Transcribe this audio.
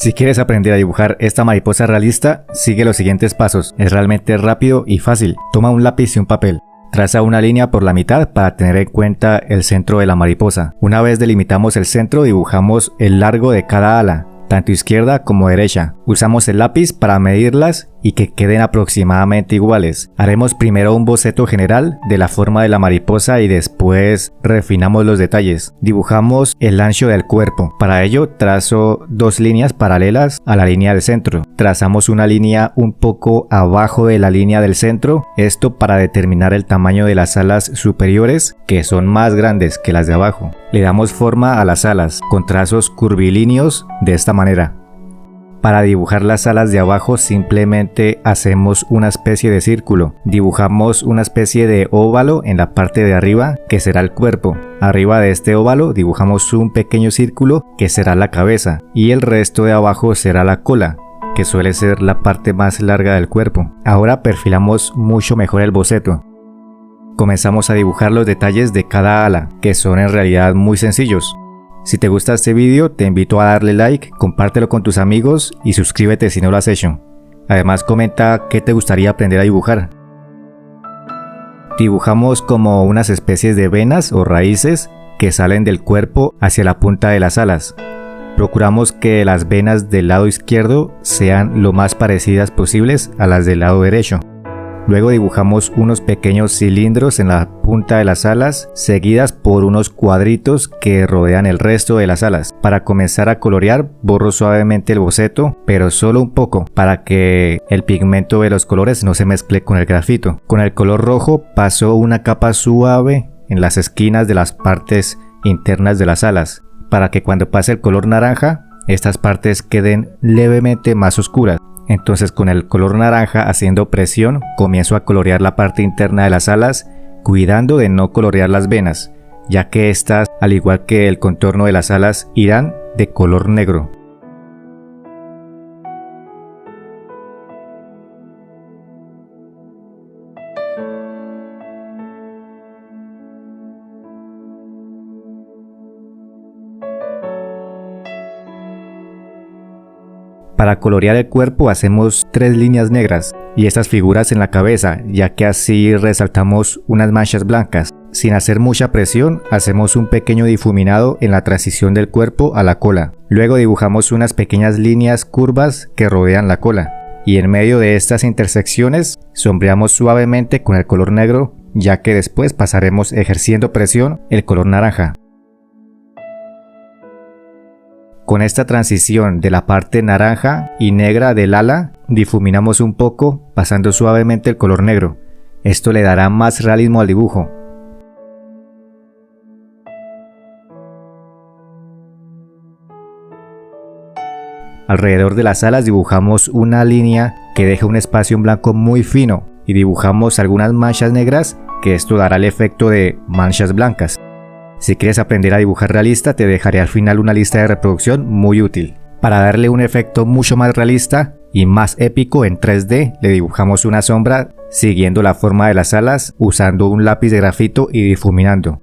Si quieres aprender a dibujar esta mariposa realista, sigue los siguientes pasos. Es realmente rápido y fácil. Toma un lápiz y un papel. Traza una línea por la mitad para tener en cuenta el centro de la mariposa. Una vez delimitamos el centro, dibujamos el largo de cada ala, tanto izquierda como derecha. Usamos el lápiz para medirlas y que queden aproximadamente iguales. Haremos primero un boceto general de la forma de la mariposa y después refinamos los detalles. Dibujamos el ancho del cuerpo. Para ello trazo dos líneas paralelas a la línea del centro. Trazamos una línea un poco abajo de la línea del centro, esto para determinar el tamaño de las alas superiores, que son más grandes que las de abajo. Le damos forma a las alas con trazos curvilíneos de esta manera. Para dibujar las alas de abajo simplemente hacemos una especie de círculo. Dibujamos una especie de óvalo en la parte de arriba que será el cuerpo. Arriba de este óvalo dibujamos un pequeño círculo que será la cabeza y el resto de abajo será la cola, que suele ser la parte más larga del cuerpo. Ahora perfilamos mucho mejor el boceto. Comenzamos a dibujar los detalles de cada ala, que son en realidad muy sencillos. Si te gusta este vídeo, te invito a darle like, compártelo con tus amigos y suscríbete si no lo has hecho. Además, comenta qué te gustaría aprender a dibujar. Dibujamos como unas especies de venas o raíces que salen del cuerpo hacia la punta de las alas. Procuramos que las venas del lado izquierdo sean lo más parecidas posibles a las del lado derecho. Luego dibujamos unos pequeños cilindros en la punta de las alas, seguidas por unos cuadritos que rodean el resto de las alas. Para comenzar a colorear, borro suavemente el boceto, pero solo un poco, para que el pigmento de los colores no se mezcle con el grafito. Con el color rojo paso una capa suave en las esquinas de las partes internas de las alas, para que cuando pase el color naranja, estas partes queden levemente más oscuras. Entonces con el color naranja haciendo presión comienzo a colorear la parte interna de las alas, cuidando de no colorear las venas, ya que estas, al igual que el contorno de las alas, irán de color negro. Para colorear el cuerpo hacemos 3 líneas negras y estas figuras en la cabeza, ya que así resaltamos unas manchas blancas. Sin hacer mucha presión, hacemos un pequeño difuminado en la transición del cuerpo a la cola. Luego dibujamos unas pequeñas líneas curvas que rodean la cola. Y en medio de estas intersecciones, sombreamos suavemente con el color negro, ya que después pasaremos ejerciendo presión el color naranja. Con esta transición de la parte naranja y negra del ala, difuminamos un poco pasando suavemente el color negro. Esto le dará más realismo al dibujo. Alrededor de las alas dibujamos una línea que deja un espacio en blanco muy fino y dibujamos algunas manchas negras, que esto dará el efecto de manchas blancas. Si quieres aprender a dibujar realista, te dejaré al final una lista de reproducción muy útil. Para darle un efecto mucho más realista y más épico en 3D, le dibujamos una sombra siguiendo la forma de las alas usando un lápiz de grafito y difuminando.